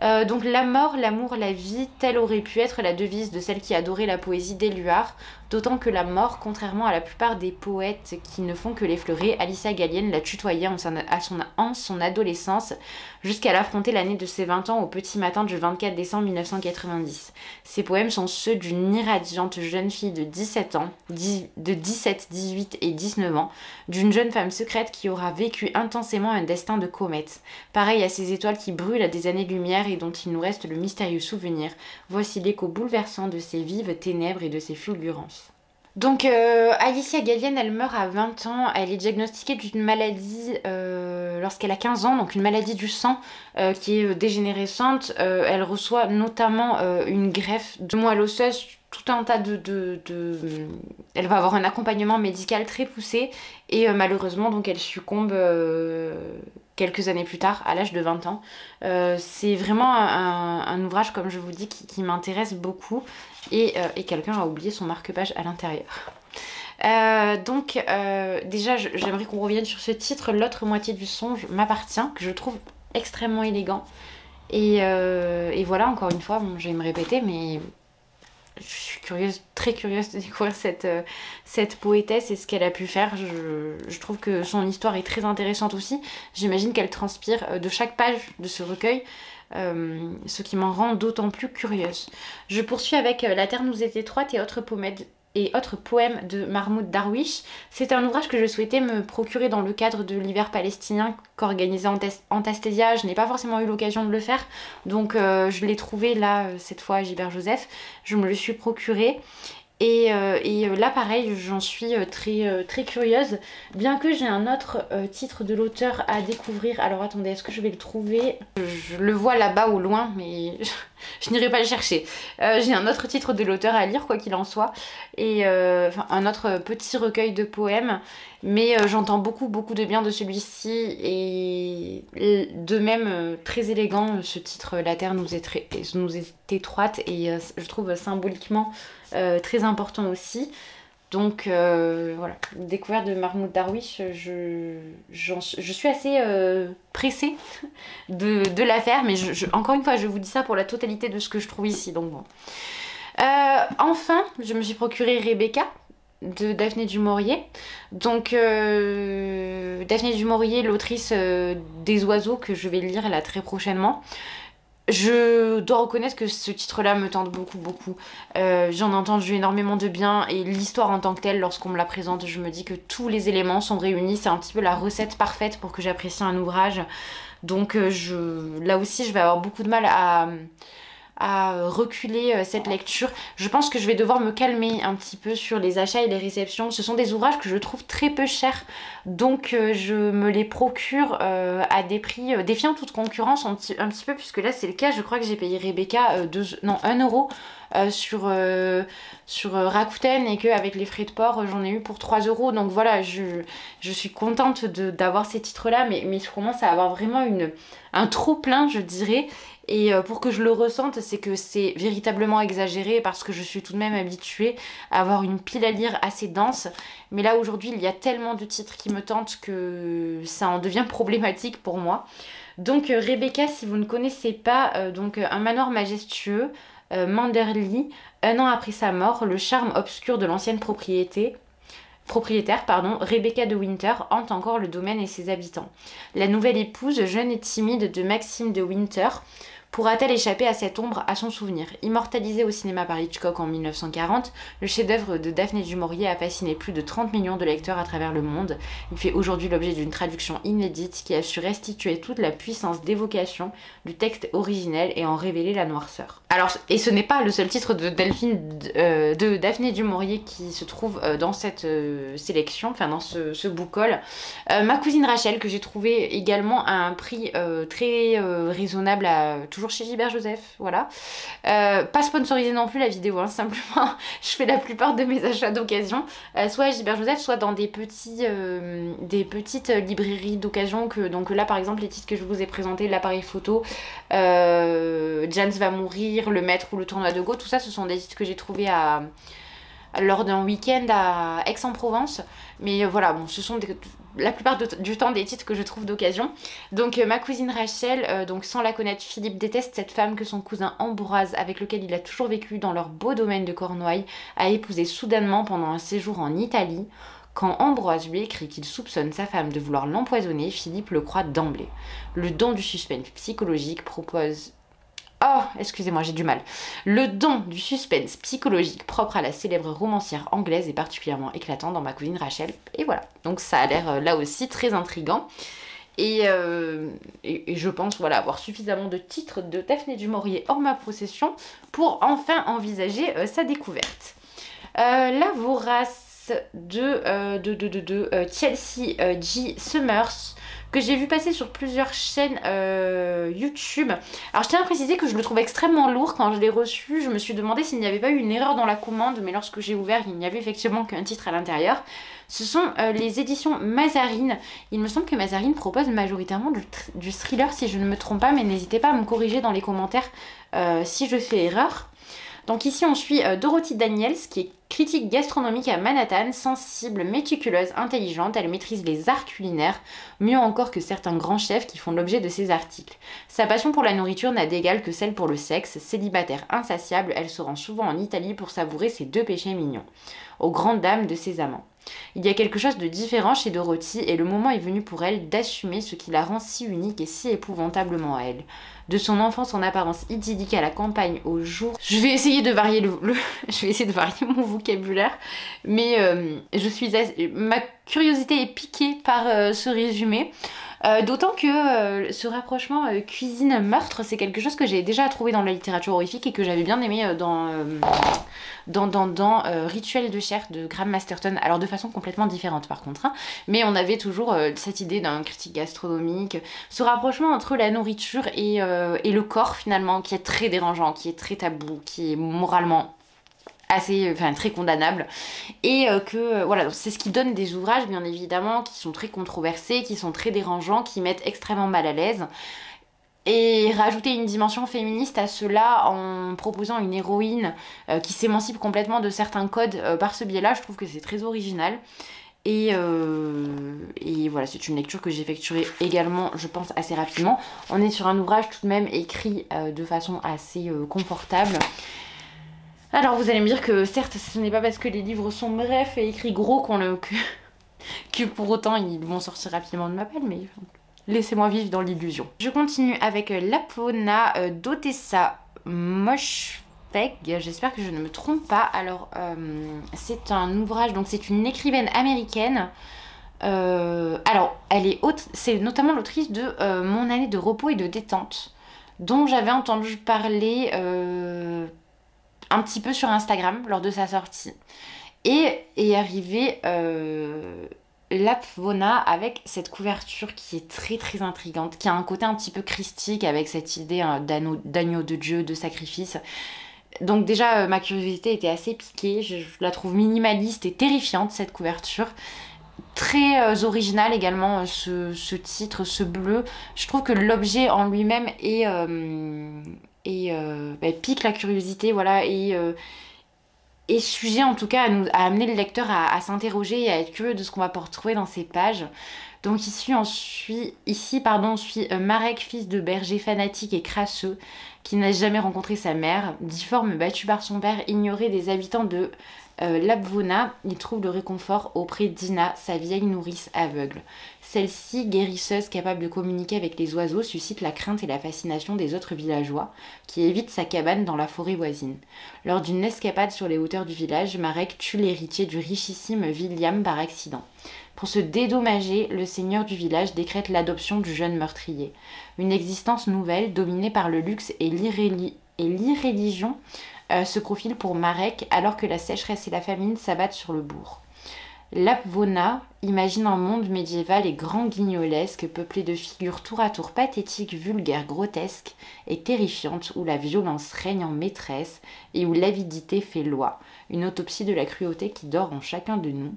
Donc la mort, l'amour, la vie, telle aurait pu être la devise de celle qui adorait la poésie d'Éluard, d'autant que la mort, contrairement à la plupart des poètes qui ne font que l'effleurer, Alicia Gallienne l'a tutoyée en son adolescence, jusqu'à l'affronter l'année de ses 20 ans au petit matin du 24 décembre 1990. Ses poèmes sont ceux d'une irradiante jeune fille de 17 ans, de 17, 18 et 19 ans, d'une jeune femme secrète qui aura vécu intensément un destin de comète. Pareil à ces étoiles qui brûlent à des années-lumière et dont il nous reste le mystérieux souvenir, voici l'écho bouleversant de ces vives ténèbres et de ces fulgurances. Donc Alicia Gallienne, elle meurt à 20 ans, elle est diagnostiquée d'une maladie lorsqu'elle a 15 ans, donc une maladie du sang qui est dégénérescente. Elle reçoit notamment une greffe de moelle osseuse, tout un tas Elle va avoir un accompagnement médical très poussé et malheureusement donc elle succombe quelques années plus tard, à l'âge de 20 ans. C'est vraiment un ouvrage, comme je vous dis, qui m'intéresse beaucoup et quelqu'un a oublié son marque-page à l'intérieur. Déjà, j'aimerais qu'on revienne sur ce titre, L'autre moitié du songe m'appartient, que je trouve extrêmement élégant. Et voilà, encore une fois, bon, je vais me répéter, mais je suis très curieuse de découvrir cette poétesse et ce qu'elle a pu faire. Je trouve que son histoire est très intéressante aussi. J'imagine qu'elle transpire de chaque page de ce recueil, ce qui m'en rend d'autant plus curieuse. Je poursuis avec La terre nous est étroite et autres poèmes de Mahmoud Darwish. C'est un ouvrage que je souhaitais me procurer dans le cadre de l'hiver palestinien qu'organisait Antastasia. Je n'ai pas forcément eu l'occasion de le faire, donc je l'ai trouvé là, cette fois à Gilbert Joseph. Je me le suis procuré. Et là pareil, j'en suis très curieuse, bien que j'ai un autre titre de l'auteur à découvrir. Alors attendez, est-ce que je vais le trouver? Je le vois là-bas au loin, mais je n'irai pas le chercher. J'ai un autre titre de l'auteur à lire, quoi qu'il en soit, et un autre petit recueil de poèmes, mais j'entends beaucoup de bien de celui-ci, et de même très élégant ce titre, La terre nous est étroite, et je trouve symboliquement très important aussi. Donc voilà, découverte de Mahmoud Darwish, je suis assez pressée de la faire, mais encore une fois, je vous dis ça pour la totalité de ce que je trouve ici, donc bon. Enfin, je me suis procuré Rebecca de Daphné du Maurier. Donc Daphné du Maurier, l'autrice des oiseaux, que je vais lire là très prochainement. Je dois reconnaître que ce titre-là me tente beaucoup. J'en ai entendu énormément de bien et l'histoire en tant que telle, lorsqu'on me la présente, je me dis que tous les éléments sont réunis. C'est un petit peu la recette parfaite pour que j'apprécie un ouvrage. Donc là aussi, je vais avoir beaucoup de mal à reculer cette lecture. Je pense que je vais devoir me calmer un petit peu sur les achats et les réceptions. Ce sont des ouvrages que je trouve très peu chers, donc je me les procure à des prix défiant toute concurrence un petit peu, puisque là c'est le cas. Je crois que j'ai payé Rebecca 1 euro sur Rakuten, et qu'avec les frais de port j'en ai eu pour 3 euros. Donc voilà, je suis contente d'avoir ces titres là, mais je commence à avoir vraiment un trop plein, je dirais. Et pour que je le ressente, c'est que c'est véritablement exagéré parce que je suis tout de même habituée à avoir une pile à lire assez dense. Mais là aujourd'hui, il y a tellement de titres qui me tentent que ça en devient problématique pour moi. Donc Rebecca, si vous ne connaissez pas, un manoir majestueux, Manderley, un an après sa mort, le charme obscur de l'ancienne propriétaire, Rebecca de Winter, hante encore le domaine et ses habitants. La nouvelle épouse, jeune et timide de Maxime de Winter, pourra-t-elle échapper à cette ombre, à son souvenir? Immortalisé au cinéma par Hitchcock en 1940, le chef-d'œuvre de Daphné du Maurier a fasciné plus de 30 millions de lecteurs à travers le monde. Il fait aujourd'hui l'objet d'une traduction inédite qui a su restituer toute la puissance d'évocation du texte originel et en révéler la noirceur. Alors, et ce n'est pas le seul titre de Daphné du Maurier qui se trouve dans cette sélection, enfin dans ce book haul. Ma cousine Rachel, que j'ai trouvé également à un prix très raisonnable, toujours chez Gilbert Joseph, voilà. Pas sponsorisé non plus la vidéo, hein, simplement je fais la plupart de mes achats d'occasion, soit à Gilbert Joseph, soit dans des petites librairies d'occasion, donc là par exemple les titres que je vous ai présentés, l'appareil photo, Jans va mourir, Le Maître ou Le Tournoi de Go, tout ça ce sont des titres que j'ai trouvés lors d'un week-end à Aix-en-Provence. Mais voilà, bon, ce sont la plupart du temps des titres que je trouve d'occasion. Donc ma cousine Rachel, donc sans la connaître, Philippe déteste cette femme que son cousin Ambroise, avec lequel il a toujours vécu dans leur beau domaine de Cornouailles, a épousé soudainement pendant un séjour en Italie. Quand Ambroise lui écrit qu'il soupçonne sa femme de vouloir l'empoisonner, Philippe le croit d'emblée. Le don du suspense psychologique propose... Oh, excusez-moi, j'ai du mal. Le don du suspense psychologique propre à la célèbre romancière anglaise est particulièrement éclatant dans Ma cousine Rachel. Et voilà, donc ça a l'air là aussi très intriguant. Et je pense voilà, avoir suffisamment de titres de Daphné du Maurier hors ma possession pour enfin envisager sa découverte. La vorace de Chelsea G. Summers, que j'ai vu passer sur plusieurs chaînes YouTube. Alors je tiens à préciser que je le trouve extrêmement lourd. Quand je l'ai reçu, je me suis demandé s'il n'y avait pas eu une erreur dans la commande, mais lorsque j'ai ouvert, il n'y avait effectivement qu'un titre à l'intérieur. Ce sont les éditions Mazarine. Il me semble que Mazarine propose majoritairement du thriller si je ne me trompe pas, mais n'hésitez pas à me corriger dans les commentaires si je fais erreur. Donc ici on suit Dorothy Daniels, qui est critique gastronomique à Manhattan, sensible, méticuleuse, intelligente. Elle maîtrise les arts culinaires, mieux encore que certains grands chefs qui font l'objet de ses articles. Sa passion pour la nourriture n'a d'égal que celle pour le sexe. Célibataire insatiable, elle se rend souvent en Italie pour savourer ses 2 péchés mignons, aux grandes dames de ses amants. Il y a quelque chose de différent chez Dorothy et le moment est venu pour elle d'assumer ce qui la rend si unique et si épouvantablement à elle. De son enfance en apparence idyllique à la campagne au jour... Je vais essayer de varier je vais essayer de varier mon vocabulaire, mais ma curiosité est piquée par ce résumé. D'autant que ce rapprochement cuisine-meurtre, c'est quelque chose que j'ai déjà trouvé dans la littérature horrifique et que j'avais bien aimé dans Rituel de chair de Graham Masterton. Alors de façon complètement différente par contre, hein. Mais on avait toujours cette idée d'un critique gastronomique, ce rapprochement entre la nourriture et le corps finalement, qui est très dérangeant, qui est très tabou, qui est moralement très condamnable, et voilà, c'est ce qui donne des ouvrages bien évidemment qui sont très controversés, qui sont très dérangeants, qui mettent extrêmement mal à l'aise, et rajouter une dimension féministe à cela en proposant une héroïne qui s'émancipe complètement de certains codes par ce biais-là, je trouve que c'est très original. Et voilà, c'est une lecture que j'effectuerai également, je pense, assez rapidement. On est sur un ouvrage tout de même écrit de façon assez confortable. Alors vous allez me dire que certes ce n'est pas parce que les livres sont brefs et écrits gros que pour autant ils vont sortir rapidement de ma pelle, mais laissez-moi vivre dans l'illusion. Je continue avec Lapona d'Otessa Moshfegh, j'espère que je ne me trompe pas. Alors c'est un ouvrage, donc c'est une écrivaine américaine. Alors c'est notamment l'autrice de Mon année de repos et de détente, dont j'avais entendu parler un petit peu sur Instagram lors de sa sortie, et est arrivée Lapona avec cette couverture qui est très très intrigante, qui a un côté un petit peu christique avec cette idée d'agneau de Dieu, de sacrifice. Donc déjà ma curiosité était assez piquée, je la trouve minimaliste et terrifiante cette couverture. Très original également ce titre, ce bleu. Je trouve que l'objet en lui-même pique la curiosité, voilà, et sujet en tout cas à amener le lecteur à s'interroger et à être curieux de ce qu'on va pouvoir trouver dans ces pages. Donc ici, on suit Marek, fils de berger fanatique et crasseux, qui n'a jamais rencontré sa mère. Difforme, battu par son père, ignoré des habitants de Lapvona, il trouve le réconfort auprès d'Ina, sa vieille nourrice aveugle. Celle-ci, guérisseuse capable de communiquer avec les oiseaux, suscite la crainte et la fascination des autres villageois, qui évitent sa cabane dans la forêt voisine. Lors d'une escapade sur les hauteurs du village, Marek tue l'héritier du richissime William par accident. Pour se dédommager, le seigneur du village décrète l'adoption du jeune meurtrier. Une existence nouvelle, dominée par le luxe et l'irréligion, se profile pour Marek alors que la sécheresse et la famine s'abattent sur le bourg. Lapvona imagine un monde médiéval et grand guignolesque peuplé de figures tour à tour pathétiques, vulgaires, grotesques et terrifiantes où la violence règne en maîtresse et où l'avidité fait loi. Une autopsie de la cruauté qui dort en chacun de nous,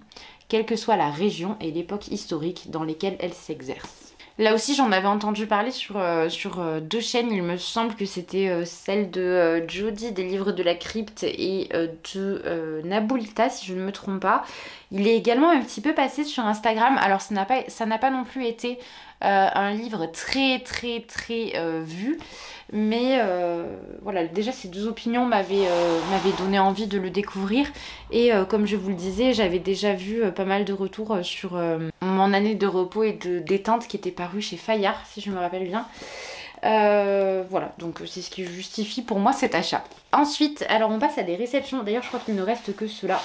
quelle que soit la région et l'époque historique dans lesquelles elle s'exerce. Là aussi, j'en avais entendu parler sur 2 chaînes. Il me semble que c'était celle de Jody des livres de la crypte et de Nabulita, si je ne me trompe pas. Il est également un petit peu passé sur Instagram. Alors, ça n'a pas non plus été un livre très vu. Mais voilà, déjà ces 2 opinions m'avaient donné envie de le découvrir. Et comme je vous le disais, j'avais déjà vu pas mal de retours sur mon année de repos et de détente qui était parue chez Fayard, si je me rappelle bien. Voilà, donc c'est ce qui justifie pour moi cet achat. Ensuite, alors on passe à des réceptions. D'ailleurs, je crois qu'il ne reste que cela.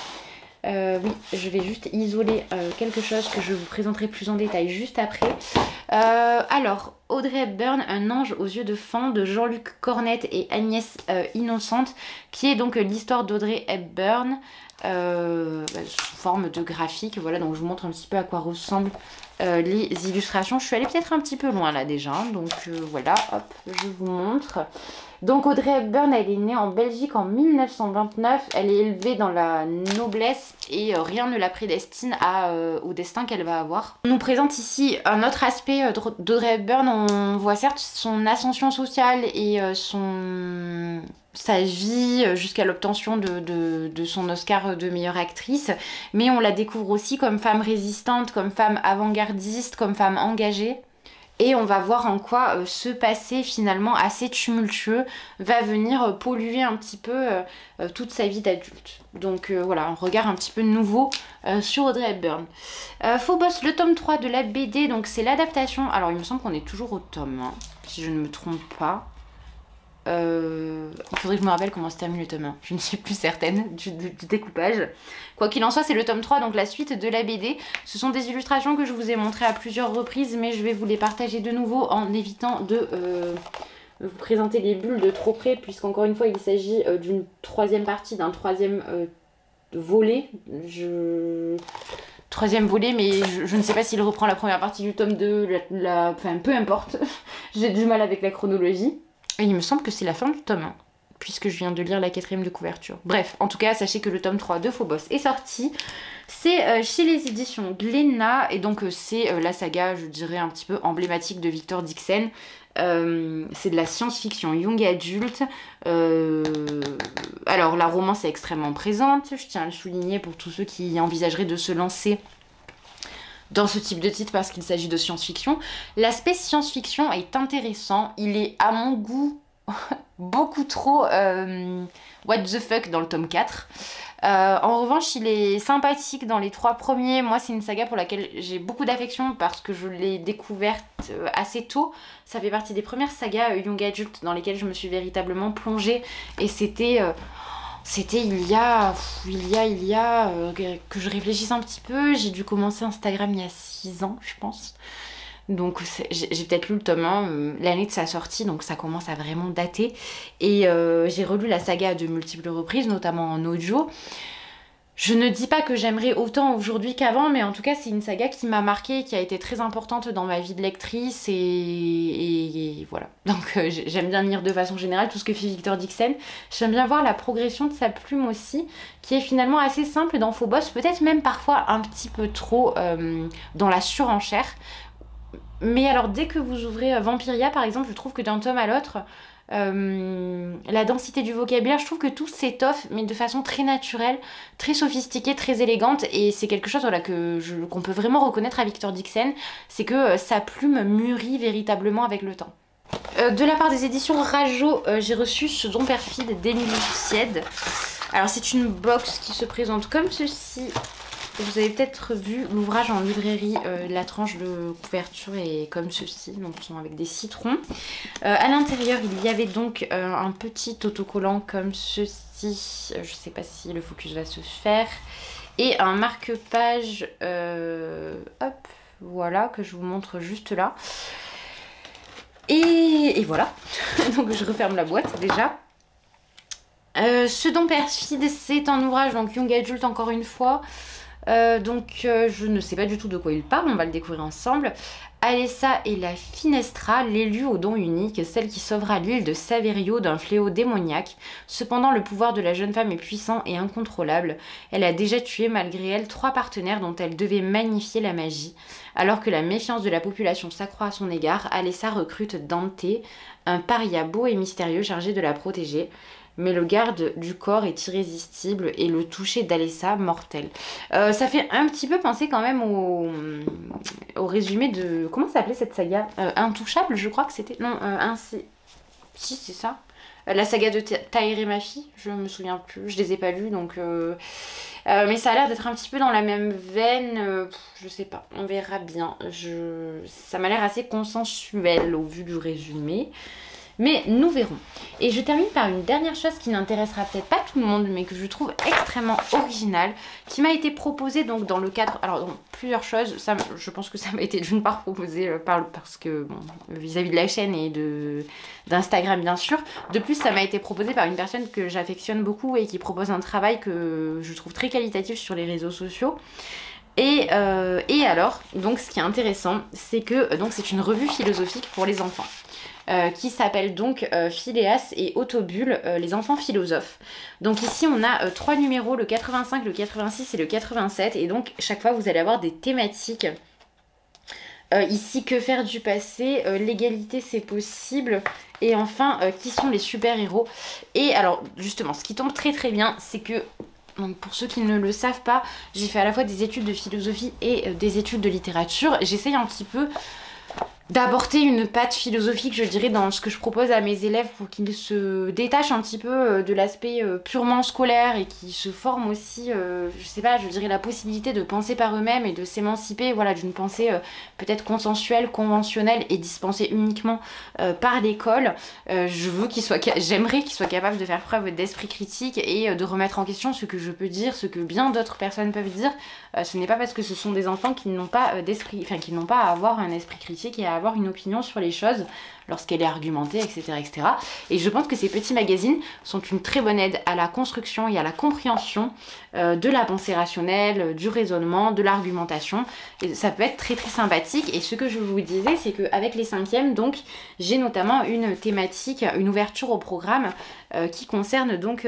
Oui, je vais juste isoler quelque chose que je vous présenterai plus en détail juste après. Alors, Audrey Hepburn, Un ange aux yeux de fan de Jean-Luc Cornette et Agnès Innocente, qui est donc l'histoire d'Audrey Hepburn sous forme de graphique. Voilà, donc je vous montre un petit peu à quoi ressemblent les illustrations. Je suis allée peut-être un petit peu loin là déjà, donc voilà, hop, je vous montre. Donc Audrey Hepburn, elle est née en Belgique en 1929, elle est élevée dans la noblesse et rien ne la prédestine au destin qu'elle va avoir. On nous présente ici un autre aspect d'Audrey Hepburn. On voit certes son ascension sociale et sa vie jusqu'à l'obtention de son Oscar de meilleure actrice, mais on la découvre aussi comme femme résistante, comme femme avant-gardiste, comme femme engagée. Et on va voir en quoi ce passé finalement assez tumultueux va venir polluer un petit peu toute sa vie d'adulte. Donc voilà, un regard un petit peu nouveau sur Audrey Hepburn. Phobos, le tome 3 de la BD, donc c'est l'adaptation. Alors il me semble qu'on est toujours au tome 1, si je ne me trompe pas. Il faudrait que je me rappelle comment se termine le tome 1. Je ne suis plus certaine du découpage. Quoi qu'il en soit, c'est le tome 3, donc la suite de la BD. Ce sont des illustrations que je vous ai montrées à plusieurs reprises, mais je vais vous les partager de nouveau en évitant de vous présenter les bulles de trop près, puisqu'encore une fois, il s'agit d'une 3e partie, d'un 3e volet. Troisième volet, mais je ne sais pas s'il reprend la première partie du tome 2, enfin peu importe. J'ai du mal avec la chronologie. Et il me semble que c'est la fin du tome 1, puisque je viens de lire la 4e de couverture. Bref, en tout cas, sachez que le tome 3 de Phobos est sorti. C'est chez les éditions Glénat, et donc c'est la saga, je dirais, un petit peu emblématique de Victor Dixon. C'est de la science-fiction young adulte. Alors, la romance est extrêmement présente, je tiens à le souligner pour tous ceux qui envisageraient de se lancer dans ce type de titre parce qu'il s'agit de science-fiction. L'aspect science-fiction est intéressant. Il est, à mon goût, beaucoup trop what the fuck dans le tome 4. En revanche, il est sympathique dans les 3 premiers. Moi, c'est une saga pour laquelle j'ai beaucoup d'affection parce que je l'ai découverte assez tôt. Ça fait partie des premières sagas young adult dans lesquelles je me suis véritablement plongée. Et c'était il y a que je réfléchisse un petit peu. J'ai dû commencer Instagram il y a 6 ans, je pense. Donc j'ai peut-être lu le tome 1 l'année de sa sortie, donc ça commence à vraiment dater. Et j'ai relu la saga à de multiples reprises, notamment en audio. Je ne dis pas que j'aimerais autant aujourd'hui qu'avant, mais en tout cas c'est une saga qui m'a marquée, qui a été très importante dans ma vie de lectrice et voilà. Donc j'aime bien lire de façon générale tout ce que fait Victor Dixon. J'aime bien voir la progression de sa plume aussi, qui est finalement assez simple dans Phobos, peut-être même parfois un petit peu trop dans la surenchère. Mais alors dès que vous ouvrez Vampiria par exemple, je trouve que d'un tome à l'autre, la densité du vocabulaire, je trouve que tout s'étoffe mais de façon très naturelle, très sophistiquée, très élégante, et c'est quelque chose voilà, qu'on peut vraiment reconnaître à Victor Dixon, c'est que sa plume mûrit véritablement avec le temps. De la part des éditions Rajo, j'ai reçu Ce don perfide d'Émilie Sied. Alors c'est une box qui se présente comme ceci. Vous avez peut-être vu l'ouvrage en librairie, la tranche de couverture est comme ceci, donc sont avec des citrons. À l'intérieur, il y avait donc un petit autocollant comme ceci, je sais pas si le focus va se faire, et un marque-page, hop, voilà, que je vous montre juste là. Et voilà, donc je referme la boîte déjà. Ce don perfide, c'est un ouvrage, donc Young Adult encore une fois. Je ne sais pas du tout de quoi il parle, on va le découvrir ensemble. Alessa est la Finestra, l'élue au don unique, celle qui sauvera l'île de Saverio d'un fléau démoniaque. Cependant, le pouvoir de la jeune femme est puissant et incontrôlable. Elle a déjà tué malgré elle 3 partenaires dont elle devait magnifier la magie. Alors que la méfiance de la population s'accroît à son égard, Alessa recrute Dante, un paria beau et mystérieux chargé de la protéger. Mais le garde du corps est irrésistible et le toucher d'Alessa mortel. Ça fait un petit peu penser quand même au résumé de... Comment ça s'appelait cette saga Intouchable, je crois que c'était... Non, si, c'est ça. La saga de Taher et ma fille, je me souviens plus, je les ai pas lus donc... mais ça a l'air d'être un petit peu dans la même veine, je sais pas, on verra bien. Ça m'a l'air assez consensuel au vu du résumé. Mais nous verrons. Et je termine par une dernière chose qui n'intéressera peut-être pas tout le monde, mais que je trouve extrêmement originale, qui m'a été proposée donc dans le cadre... Alors, donc, plusieurs choses. Ça, je pense que ça m'a été d'une part proposé parce que, bon, vis-à-vis de la chaîne et d'Instagram, bien sûr. De plus, ça m'a été proposé par une personne que j'affectionne beaucoup et qui propose un travail que je trouve très qualitatif sur les réseaux sociaux. Et alors, donc ce qui est intéressant, c'est que donc c'est une revue philosophique pour les enfants. Qui s'appelle donc Phileas et Autobule, les enfants philosophes. Donc ici on a 3 numéros, le 85, le 86 et le 87, et donc chaque fois vous allez avoir des thématiques. Ici, que faire du passé, l'égalité c'est possible, et enfin qui sont les super-héros. Et alors justement, ce qui tombe très très bien, c'est que donc pour ceux qui ne le savent pas, j'ai fait à la fois des études de philosophie et des études de littérature. J'essaye un petit peu d'apporter une patte philosophique, je dirais, dans ce que je propose à mes élèves pour qu'ils se détachent un petit peu de l'aspect purement scolaire et qu'ils se forment aussi, je sais pas, je dirais la possibilité de penser par eux-mêmes et de s'émanciper, voilà, d'une pensée peut-être consensuelle, conventionnelle et dispensée uniquement par l'école. J'aimerais qu'ils soient capables de faire preuve d'esprit critique et de remettre en question ce que je peux dire, ce que bien d'autres personnes peuvent dire. Ce n'est pas parce que ce sont des enfants qu'ils n'ont pas d'esprit, enfin qu'ils n'ont pas à avoir un esprit critique et à avoir une opinion sur les choses lorsqu'elle est argumentée, etc., etc. Et je pense que ces petits magazines sont une très bonne aide à la construction et à la compréhension de la pensée rationnelle, du raisonnement, de l'argumentation. Et ça peut être très très sympathique. Et ce que je vous disais, c'est qu'avec les 5e, donc, j'ai notamment une thématique, une ouverture au programme qui concerne donc...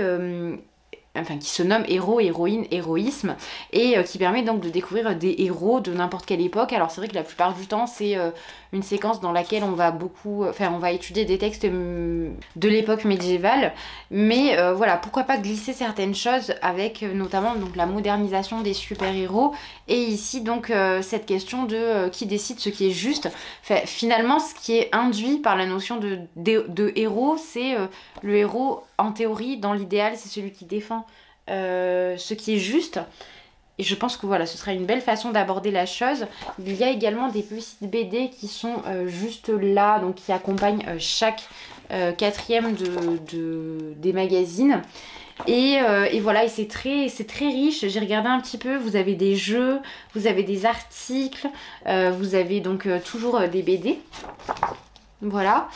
Enfin, qui se nomme Héros, Héroïne, Héroïsme, et qui permet donc de découvrir des héros de n'importe quelle époque. Alors c'est vrai que la plupart du temps c'est une séquence dans laquelle on va on va étudier des textes de l'époque médiévale, mais voilà, pourquoi pas glisser certaines choses avec notamment donc la modernisation des super-héros, et ici donc cette question de qui décide ce qui est juste. Enfin, finalement, ce qui est induit par la notion de héros, c'est le héros, en théorie, dans l'idéal, c'est celui qui défend ce qui est juste. Et je pense que voilà, ce sera une belle façon d'aborder la chose. Il y a également des petites BD qui sont juste là, donc qui accompagnent chaque 4e des magazines. Et voilà, et c'est très riche. J'ai regardé un petit peu, vous avez des jeux, vous avez des articles, vous avez donc toujours des BD. Voilà.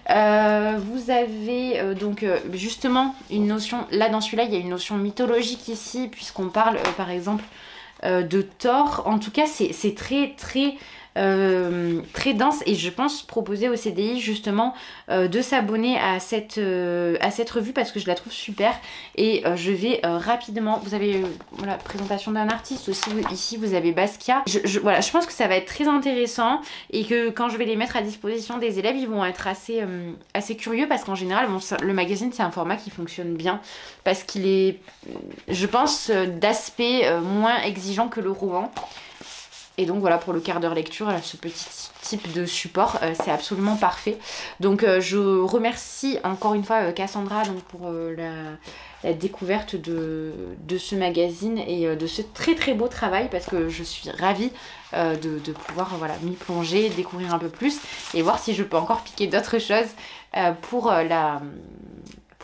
Vous avez donc justement une notion, là dans celui-là il y a une notion mythologique ici puisqu'on parle par exemple de Thor. En tout cas c'est très dense et je pense proposer au CDI justement de s'abonner à cette revue parce que je la trouve super et je vais rapidement, vous avez voilà, présentation d'un artiste aussi, ici vous avez Basquiat, voilà, je pense que ça va être très intéressant et que quand je vais les mettre à disposition des élèves ils vont être assez curieux parce qu'en général bon, le magazine c'est un format qui fonctionne bien parce qu'il est je pense d'aspect moins exigeant que le roman. Et donc voilà pour le quart d'heure lecture, ce petit type de support, c'est absolument parfait. Donc je remercie encore une fois Cassandra donc, pour la découverte de ce magazine et de ce très beau travail parce que je suis ravie de pouvoir voilà, m'y plonger, découvrir un peu plus et voir si je peux encore piquer d'autres choses pour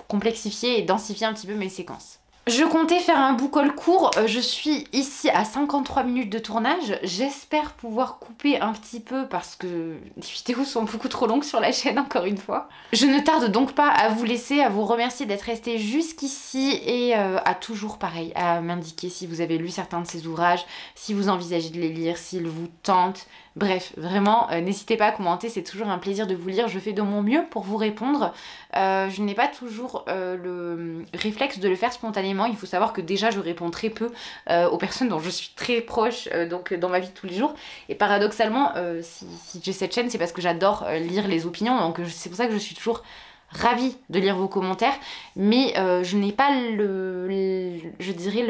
complexifier et densifier un petit peu mes séquences. Je comptais faire un book haul court, je suis ici à 53 minutes de tournage, j'espère pouvoir couper un petit peu parce que les vidéos sont beaucoup trop longues sur la chaîne encore une fois. Je ne tarde donc pas à vous laisser, à vous remercier d'être resté jusqu'ici et à toujours pareil, à m'indiquer si vous avez lu certains de ces ouvrages, si vous envisagez de les lire, s'ils vous tentent. Bref, vraiment, n'hésitez pas à commenter, c'est toujours un plaisir de vous lire, je fais de mon mieux pour vous répondre. Je n'ai pas toujours le réflexe de le faire spontanément, il faut savoir que déjà je réponds très peu aux personnes dont je suis très proche donc dans ma vie de tous les jours. Et paradoxalement, si j'ai cette chaîne, c'est parce que j'adore lire les opinions, donc c'est pour ça que je suis toujours ravie de lire vos commentaires, mais je n'ai pas je dirais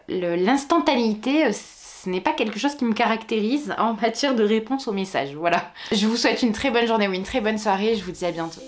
l'instantanéité. Ce n'est pas quelque chose qui me caractérise en matière de réponse aux messages, voilà. Je vous souhaite une très bonne journée ou une très bonne soirée, je vous dis à bientôt.